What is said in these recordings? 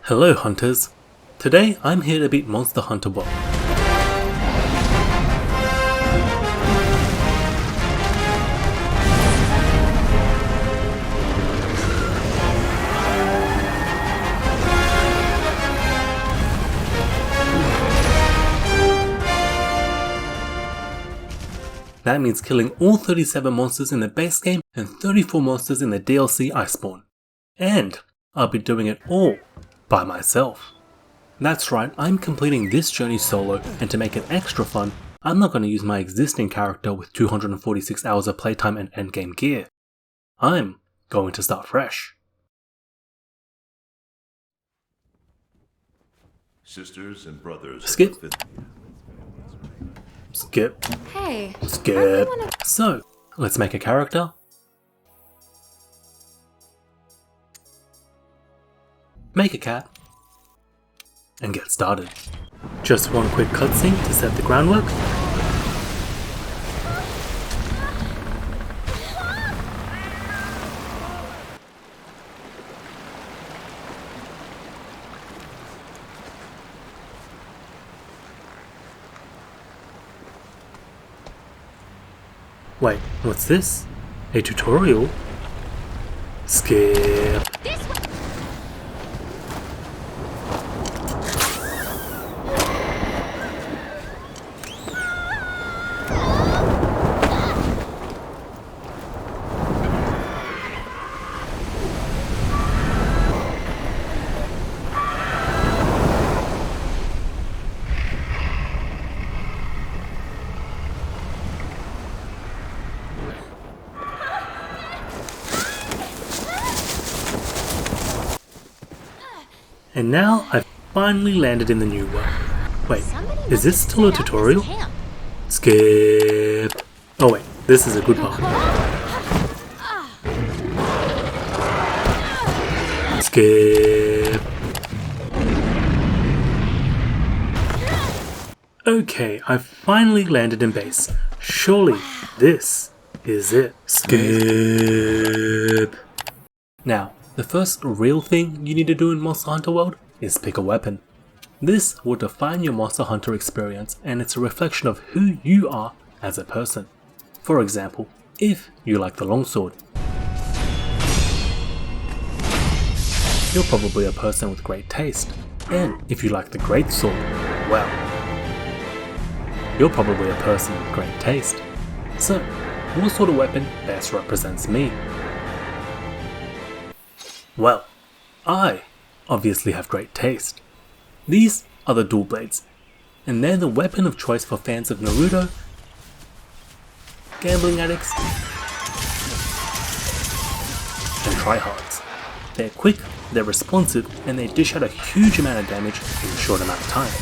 Hello hunters, today I'm here to beat Monster Hunter World. That means killing all 37 monsters in the base game and 34 monsters in the DLC I spawn. And I'll be doing it all by myself. That's right, I'm completing this journey solo, and to make it extra fun, I'm not going to use my existing character with 246 hours of playtime and endgame gear. I'm going to start fresh. Sisters and brothers. Skip. Skip. Hey. Skip. So, let's make a character. Make a cat. And get started. Just one quick cutscene to set the groundwork. Wait, what's this? A tutorial? Skip. And now I've finally landed in the new world. Wait, is this still a tutorial? Skip. Oh wait, this is a good part. Skip. Okay, I've finally landed in base. Surely this is it. Skip. Now, the first real thing you need to do in Monster Hunter World is pick a weapon. This will define your Monster Hunter experience, and it's a reflection of who you are as a person. For example, if you like the longsword, you're probably a person with great taste. And if you like the greatsword, well, you're probably a person with great taste. So, what sort of weapon best represents me? Well, I obviously have great taste. These are the dual blades, and they're the weapon of choice for fans of Naruto, gambling addicts, and tryhards. They're quick, they're responsive, and they dish out a huge amount of damage in a short amount of time.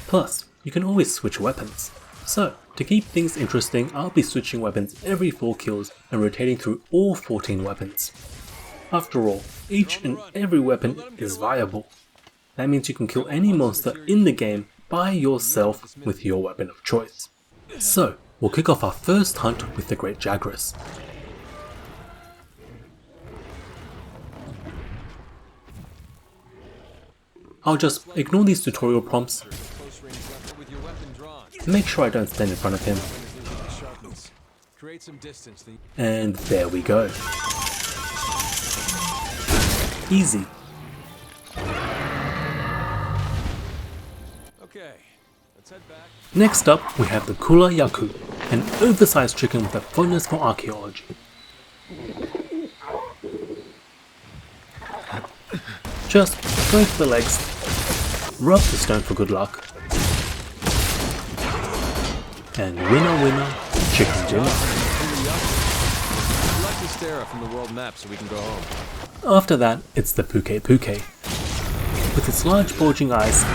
Plus, you can always switch weapons. So, to keep things interesting, I'll be switching weapons every 4 kills and rotating through all 14 weapons. After all, each and every weapon is viable. That means you can kill any monster in the game by yourself with your weapon of choice. So, we'll kick off our first hunt with the Great Jagras. I'll just ignore these tutorial prompts. Make sure I don't stand in front of him. And there we go. Easy. Next up, we have the Kulu-Ya-Ku, an oversized chicken with a fondness for archaeology. Just go for the legs, rub the stone for good luck, and winner winner, chicken dinner. From the world map so we can go home. After that, it's the Pukei-Pukei. With its large bulging eyes,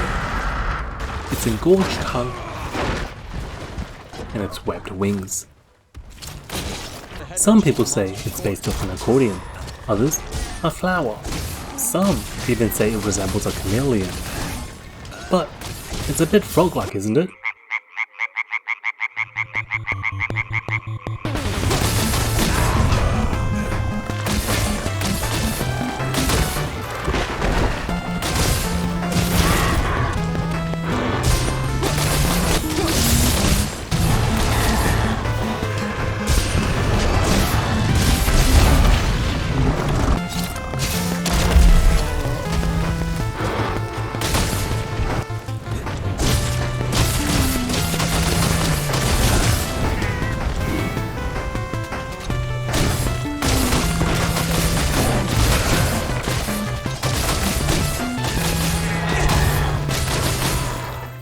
its engorged tongue, and its webbed wings. Some people say it's based off an accordion, others a flower. Some even say it resembles a chameleon. But it's a bit frog-like, isn't it?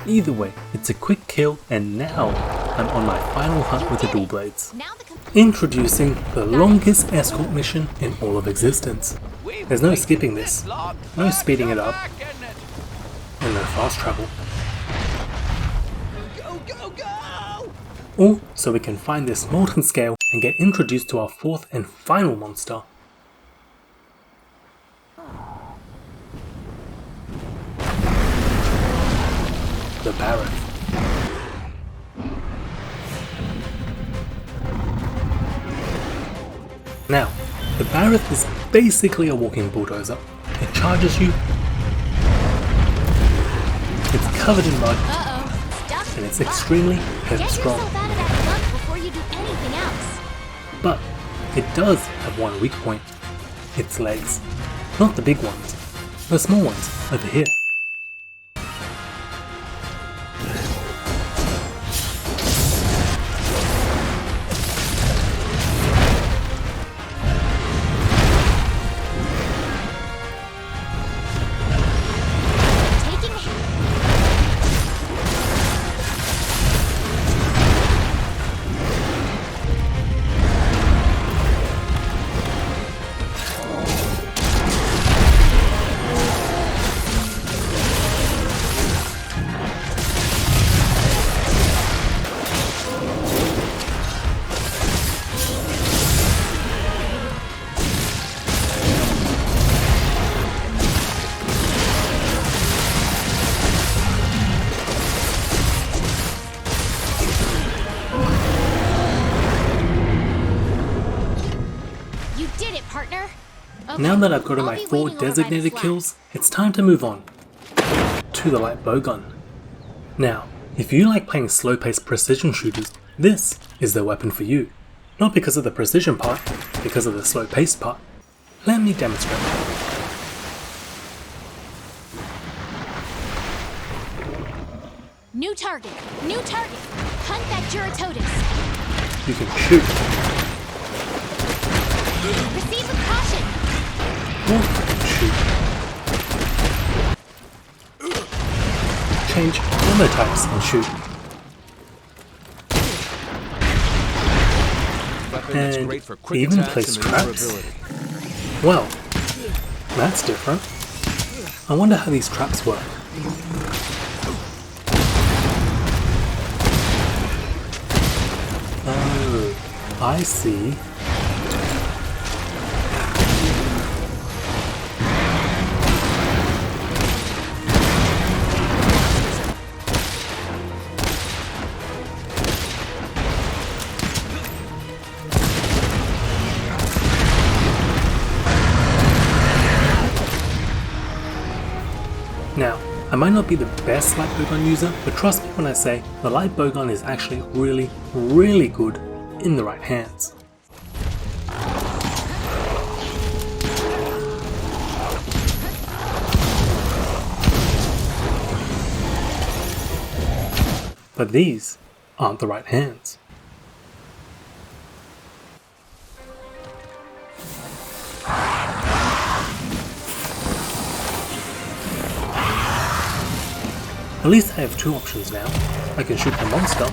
Either way, it's a quick kill, and now I'm on my final hunt with the dual blades. Introducing the longest escort mission in all of existence. There's no skipping this, no speeding it up, and no fast travel. All so we can find this molten scale and get introduced to our fourth and final monster. The Barroth. Now, the Barroth is basically a walking bulldozer. It charges you, it's covered in mud, and it's extremely headstrong. But it does have one weak point, its legs. Not the big ones, the small ones over here. Now that I've gotten my 4 designated kills, it's time to move on to the light bowgun. Now, if you like playing slow-paced precision shooters, this is the weapon for you. Not because of the precision part, because of the slow-paced part. Let me demonstrate. New target! New target! Hunt that Jyuratodus! You can shoot. Proceed with caution! Or shoot. Change ammo types and shoot. And even place traps. Well, that's different. I wonder how these traps work. Oh, I see. Now, I might not be the best light bowgun user, but trust me when I say the light bowgun is actually really, really good in the right hands. But these aren't the right hands. At least I have 2 options now. I can shoot the monster,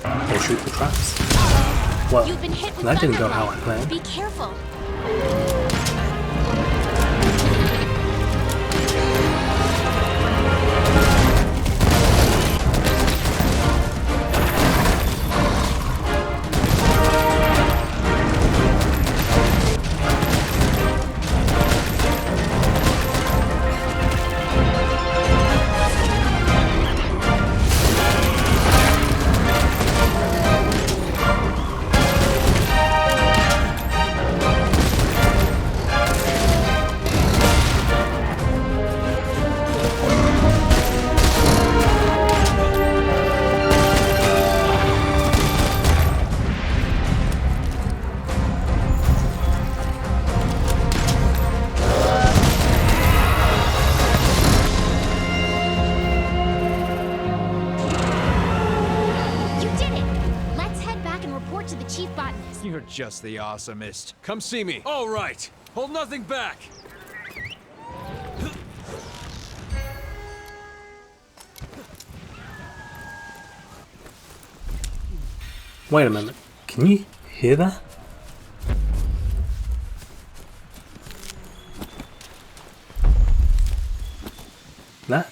or shoot the traps. Well, that didn't go how I planned. Be careful. You're just the awesomest. Come see me. All right. Hold nothing back. Wait a minute, can you hear that? That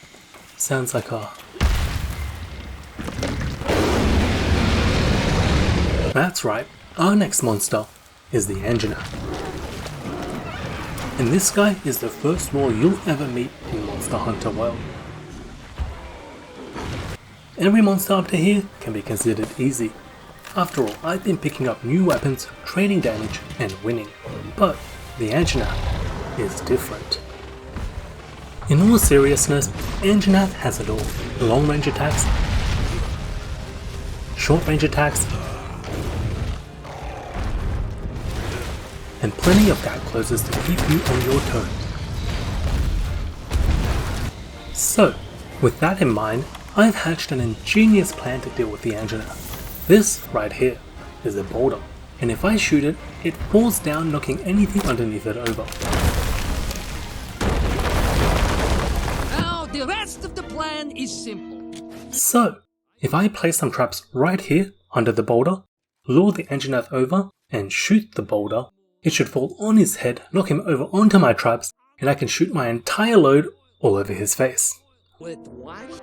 sounds like a... That's right, our next monster is the Anjanath. And this guy is the first war you'll ever meet in Monster Hunter World. Every monster up to here can be considered easy. After all, I've been picking up new weapons, trading damage, and winning. But the Anjanath is different. In all seriousness, Anjanath has it all. Long range attacks, short range attacks, and plenty of gap closes to keep you on your toes. So, with that in mind, I've hatched an ingenious plan to deal with the Anjanath. This right here is a boulder, and if I shoot it, it falls down, knocking anything underneath it over. Now the rest of the plan is simple. So, if I place some traps right here under the boulder, lure the Anjanath over, and shoot the boulder, it should fall on his head, knock him over onto my traps, and I can shoot my entire load all over his face. With what?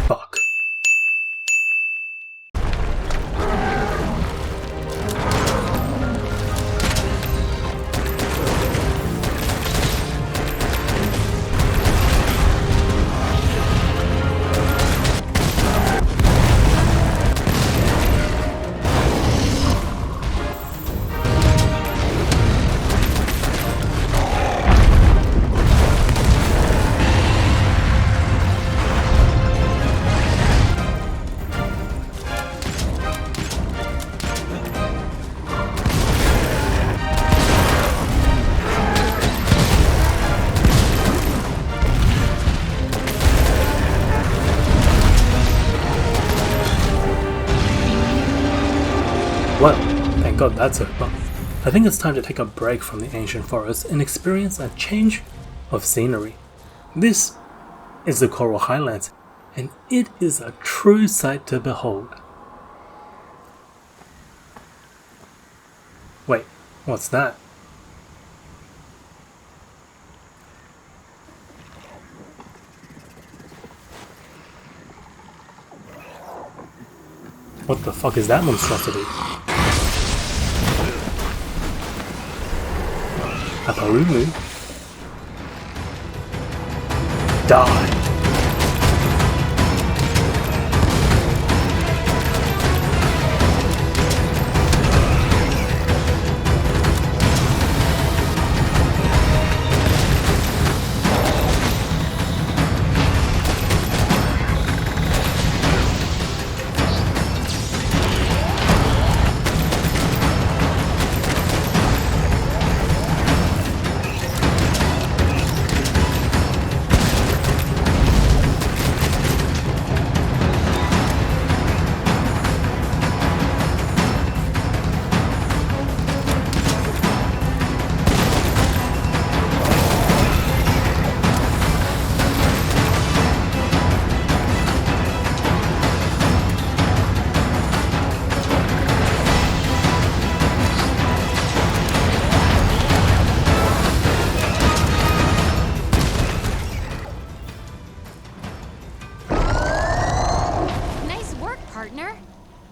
Fuck. Well, thank God that's over. I think it's time to take a break from the ancient forest and experience a change of scenery. This is the Coral Highlands, and it is a true sight to behold. Wait, what's that? What the fuck is that monstrosity? A Paolumu? Die!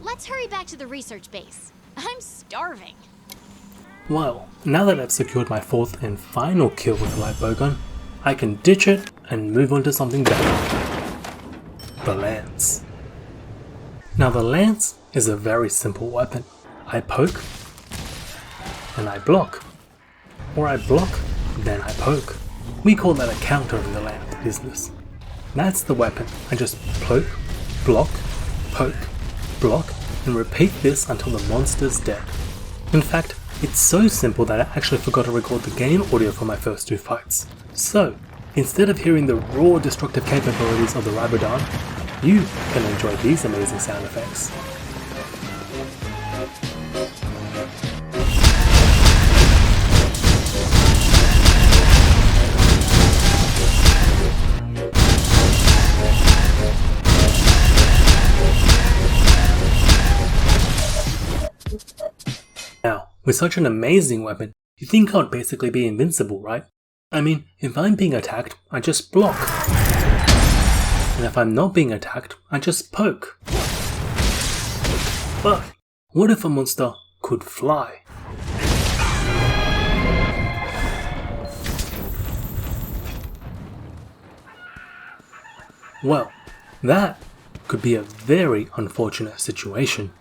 Let's hurry back to the research base. I'm starving. Well, now that I've secured my fourth and final kill with the light bowgun, I can ditch it and move on to something better. The lance. Now the lance is a very simple weapon. I poke, and I block. Or I block, then I poke. We call that a counter in the lance business. That's the weapon. I just poke, block, and repeat this until the monster's dead. In fact, it's so simple that I actually forgot to record the game audio for my first two fights. So, instead of hearing the raw destructive capabilities of the Radobaan, you can enjoy these amazing sound effects. With such an amazing weapon, you think I'd basically be invincible, right? I mean, if I'm being attacked, I just block. And if I'm not being attacked, I just poke. But what if a monster could fly? Well, that could be a very unfortunate situation.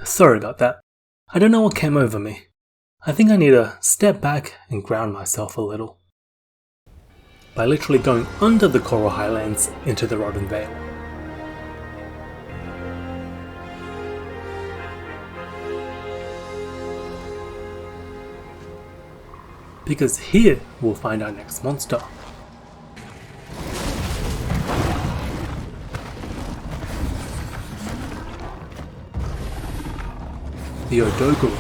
Sorry about that. I don't know what came over me. I think I need to step back and ground myself a little. By literally going under the Coral Highlands into the Rotten Vale. Because here we'll find our next monster. The Odogaron.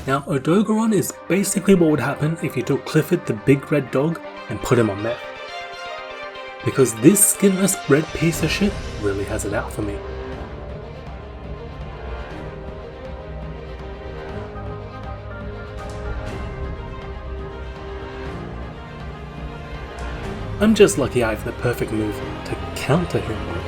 Now, Odogaron is basically what would happen if you took Clifford the big red dog and put him on meth. Because this skinless red piece of shit really has it out for me. I'm just lucky I have the perfect move to counter him with.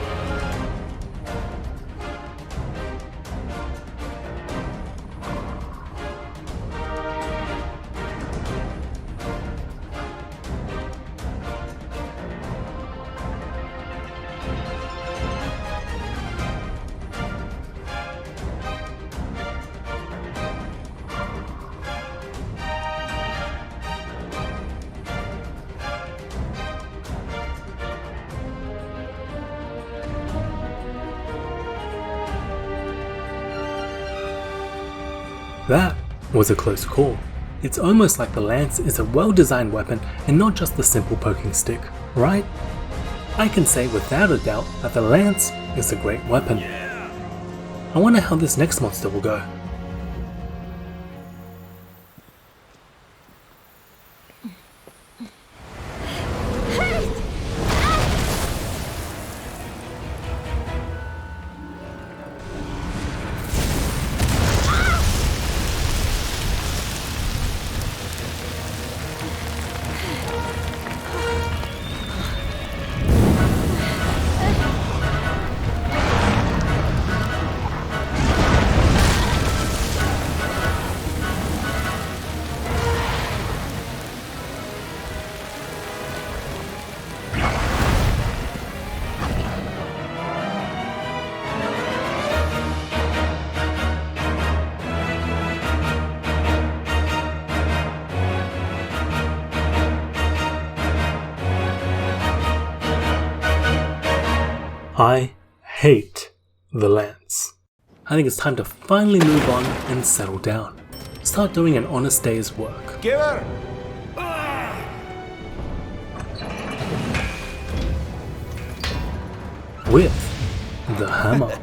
That was a close call. It's almost like the lance is a well-designed weapon and not just the simple poking stick, right? I can say without a doubt that the lance is a great weapon. I wonder how this next monster will go. I hate the lance. I think it's time to finally move on and settle down. Start doing an honest day's work. With the hammer.